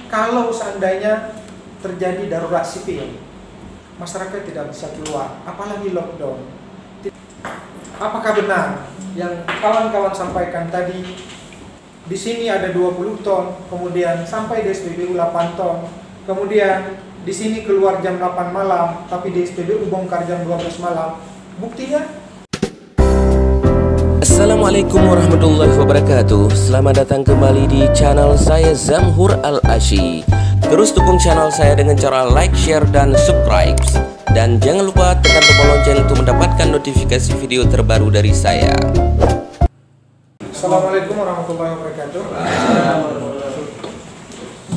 kalau seandainya terjadi darurat sipil, masyarakat tidak bisa keluar, apalagi lockdown. Apakah benar yang kawan-kawan sampaikan tadi? Di sini ada 20 ton, kemudian sampai di SPBU 8 ton, kemudian di sini keluar jam 8 malam, tapi di SPBU bongkar jam 12 malam. Buktinya? Assalamualaikum warahmatullahi wabarakatuh. Selamat datang kembali di channel saya Zamhur Al-Asyi. Terus dukung channel saya dengan cara like, share, dan subscribe. Dan jangan lupa tekan tombol lonceng untuk mendapatkan notifikasi video terbaru dari saya. Assalamualaikum warahmatullahi wabarakatuh.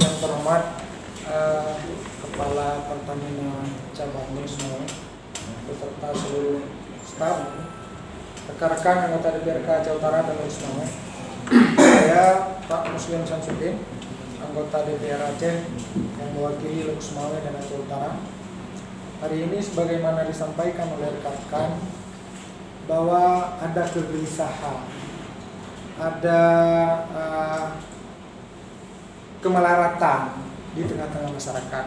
Yang terhormat Kepala Pertamina Cabang Musno beserta seluruh staf, rekan-rekan anggota DPRK Aceh Utara dan Musno. Saya Pak Muslim Syamsuddin, anggota DPR Aceh yang mewakili Lubuk Sumawe dan Aceh Utara. Hari ini sebagaimana disampaikan oleh rekan-rekan bahwa ada kegelisahan, ada kemelaratan di tengah-tengah masyarakat,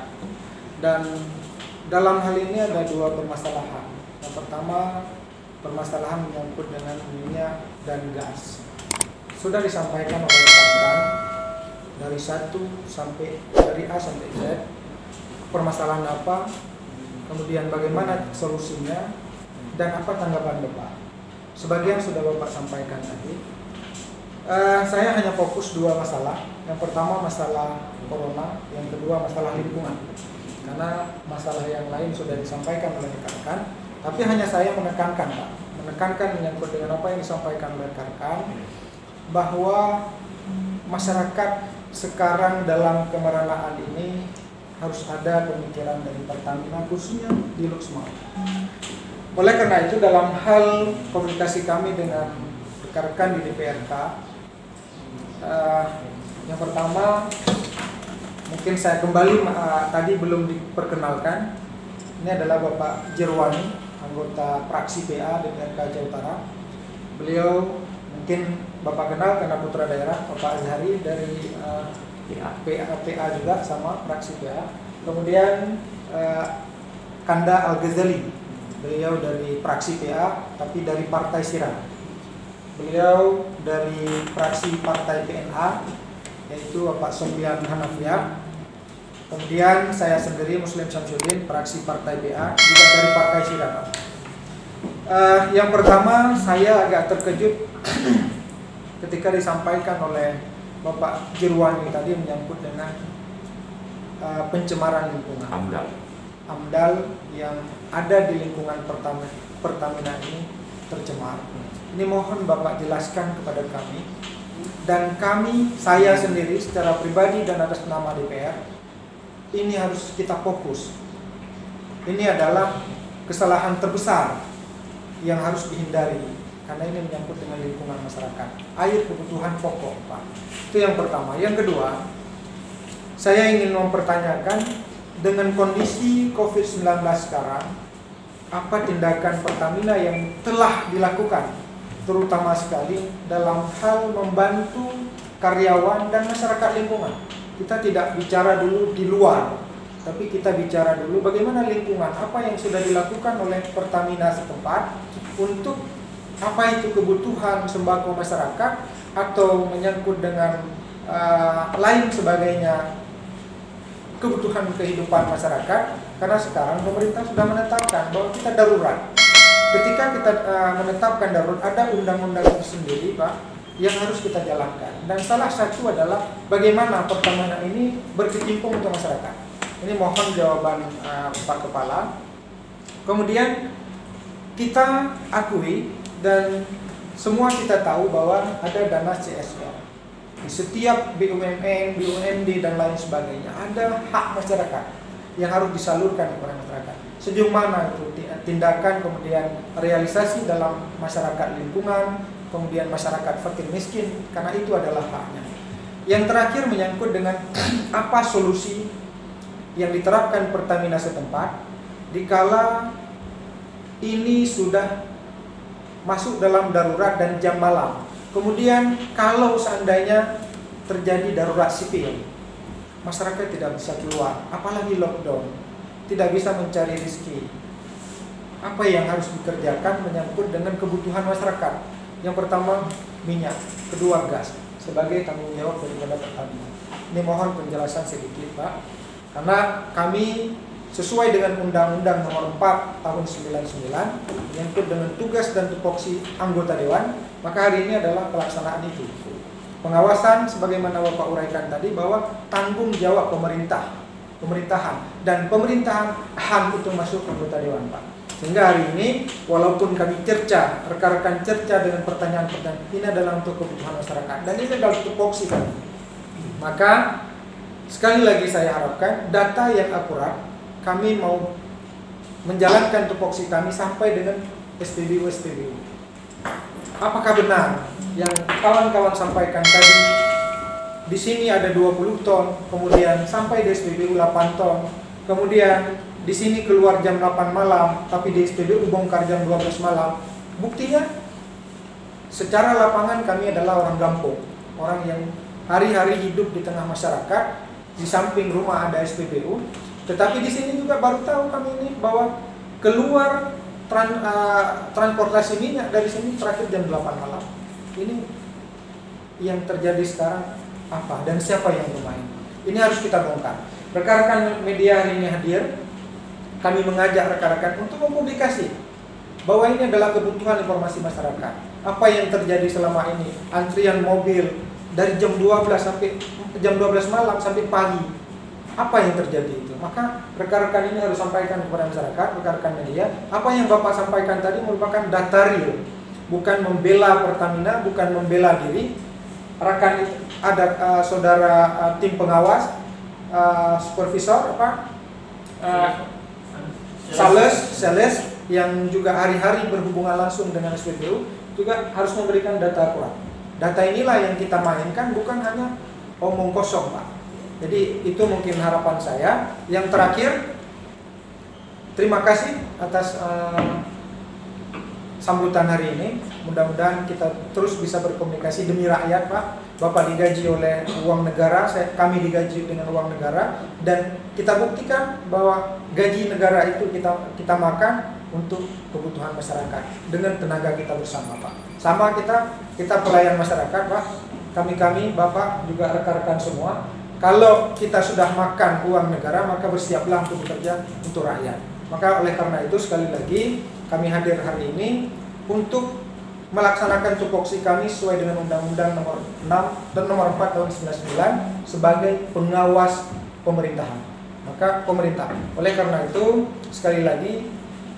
dan dalam hal ini ada dua permasalahan. Yang pertama, permasalahan menyangkut dengan minyak dan gas. Sudah disampaikan oleh rekan-rekan dari dari A sampai Z, permasalahan apa, kemudian bagaimana solusinya, dan apa tanggapan Bapak. Sebagian sudah Bapak sampaikan tadi. Saya hanya fokus dua masalah. Yang pertama masalah corona, yang kedua masalah lingkungan. Karena masalah yang lain sudah disampaikan oleh rekan-rekan, tapi hanya saya menekankan, Pak, menyangkut dengan apa yang disampaikan oleh rekan-rekan, bahwa masyarakat sekarang dalam kemeranaan ini harus ada pemikiran dari Pertamina, khususnya di Lubuk Sumawe. Oleh karena itu, dalam hal komunikasi kami dengan rekan-rekan di DPRK, yang pertama mungkin saya kembali tadi belum diperkenalkan. Ini adalah Bapak Jirwani, anggota fraksi PA DPRK Aceh Utara. Beliau mungkin Bapak kenal karena putra daerah, Bapak Azhari dari PA juga sama fraksi PA. Kemudian Kanda Al-Ghazali, beliau dari fraksi PA tapi dari Partai Sirah. Beliau dari fraksi Partai PNA, yaitu Bapak Sombian Hanafiyah. Kemudian saya sendiri Muslim Syamsuddin, fraksi Partai PA, juga dari Partai Sirah. Yang pertama, saya agak terkejut ketika disampaikan oleh Bapak Jirwani tadi menyangkut dengan pencemaran lingkungan. AMDAL yang ada di lingkungan Pertamina ini tercemar. Ini mohon Bapak jelaskan kepada kami, dan saya sendiri secara pribadi dan atas nama DPR, ini harus kita fokus. Ini adalah kesalahan terbesar yang harus dihindari, karena ini menyangkut dengan lingkungan masyarakat. Air kebutuhan pokok, Pak. Itu yang pertama. Yang kedua, saya ingin mempertanyakan dengan kondisi COVID-19 sekarang, apa tindakan Pertamina yang telah dilakukan, terutama sekali dalam hal membantu karyawan dan masyarakat lingkungan. Kita tidak bicara dulu di luar, tapi kita bicara dulu bagaimana lingkungan, apa yang sudah dilakukan oleh Pertamina setempat untuk apa itu kebutuhan sembako masyarakat atau menyangkut dengan lain sebagainya kebutuhan kehidupan masyarakat. Karena sekarang pemerintah sudah menetapkan bahwa kita darurat. Ketika kita menetapkan darurat, ada undang-undang tersendiri, Pak, yang harus kita jalankan. Dan salah satu adalah bagaimana Pertamina ini berkecimpung untuk masyarakat. Ini mohon jawaban Pak Kepala. Kemudian kita akui dan semua kita tahu bahwa ada dana CSR. Di setiap BUMN, BUMD dan lain sebagainya ada hak masyarakat yang harus disalurkan kepada masyarakat. Sejauh mana itu tindakan kemudian realisasi dalam masyarakat lingkungan, kemudian masyarakat fakir miskin, karena itu adalah haknya. Yang terakhir menyangkut dengan apa solusi yang diterapkan Pertamina setempat dikala ini sudah masuk dalam darurat dan jam malam. Kemudian kalau seandainya terjadi darurat sipil, masyarakat tidak bisa keluar, apalagi lockdown, tidak bisa mencari rezeki. Apa yang harus dikerjakan menyangkut dengan kebutuhan masyarakat. Yang pertama minyak, kedua gas, sebagai tanggung jawab daripada Pertamina. Ini mohon penjelasan sedikit Pak, karena kami sesuai dengan Undang-Undang Nomor 4 Tahun 99 menyangkut dengan tugas dan tupoksi anggota dewan, maka hari ini adalah pelaksanaan itu. Pengawasan sebagaimana Bapak uraikan tadi bahwa tanggung jawab pemerintahan dan pemerintahan itu masuk anggota dewan Pak. Sehingga hari ini walaupun kami cerca, rekan-rekan cerca dengan pertanyaan-pertanyaan, ini adalah untuk kebutuhan masyarakat dan ini adalah tupoksi kami. Maka sekali lagi saya harapkan data yang akurat, kami mau menjalankan tupoksi kami sampai dengan SPBU. Apakah benar yang kawan-kawan sampaikan tadi, di sini ada 20 ton, kemudian sampai di SPBU 8 ton, kemudian di sini keluar jam 8 malam, tapi di SPBU bongkar jam 12 malam. Buktinya, secara lapangan kami adalah orang kampung, orang yang hari-hari hidup di tengah masyarakat, di samping rumah ada SPBU, tetapi di sini juga baru tahu kami ini bahwa keluar transportasi minyak dari sini terakhir jam 8 malam. Ini yang terjadi sekarang apa dan siapa yang bermain? Ini harus kita bongkar. Rekan-rekan media hari ini hadir, kami mengajak rekan-rekan untuk mempublikasi bahwa ini adalah kebutuhan informasi masyarakat. Apa yang terjadi selama ini? Antrian mobil dari jam 12 sampai jam 12 malam sampai pagi. Apa yang terjadi itu? Maka rekan-rekan ini harus sampaikan kepada masyarakat, rekan-rekan media, apa yang Bapak sampaikan tadi merupakan data real, bukan membela Pertamina, bukan membela diri. Rekan ada saudara tim pengawas, supervisor sales yang juga hari-hari berhubungan langsung dengan SPBU juga harus memberikan data akurat. Data inilah yang kita mainkan, bukan hanya omong kosong Pak. Jadi itu mungkin harapan saya. Yang terakhir, terima kasih atas sambutan hari ini. Mudah-mudahan kita terus bisa berkomunikasi demi rakyat Pak. Bapak digaji oleh uang negara, kami digaji dengan uang negara, dan kita buktikan bahwa gaji negara itu kita makan untuk kebutuhan masyarakat dengan tenaga kita bersama Pak. Sama kita pelayan masyarakat Pak. Kami Bapak juga rekan-rekan semua. Kalau kita sudah makan uang negara, maka bersiaplah untuk bekerja untuk rakyat. Maka oleh karena itu sekali lagi kami hadir hari ini untuk melaksanakan tupoksi kami sesuai dengan Undang-Undang Nomor 6 dan Nomor 4 Tahun 99 sebagai pengawas pemerintahan. Maka pemerintah. Oleh karena itu sekali lagi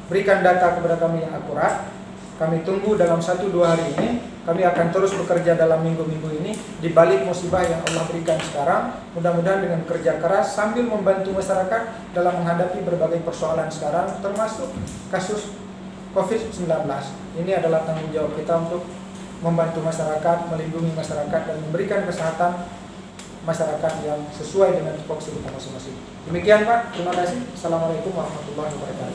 berikan data kepada kami yang akurat. Kami tunggu dalam 1-2 hari ini. Kami akan terus bekerja dalam minggu-minggu ini di balik musibah yang Allah berikan sekarang. Mudah-mudahan dengan kerja keras sambil membantu masyarakat dalam menghadapi berbagai persoalan sekarang, termasuk kasus COVID-19. Ini adalah tanggung jawab kita untuk membantu masyarakat, melindungi masyarakat, dan memberikan kesehatan masyarakat yang sesuai dengan tupoksi kita masing-masing. Demikian Pak, terima kasih. Assalamualaikum warahmatullahi wabarakatuh.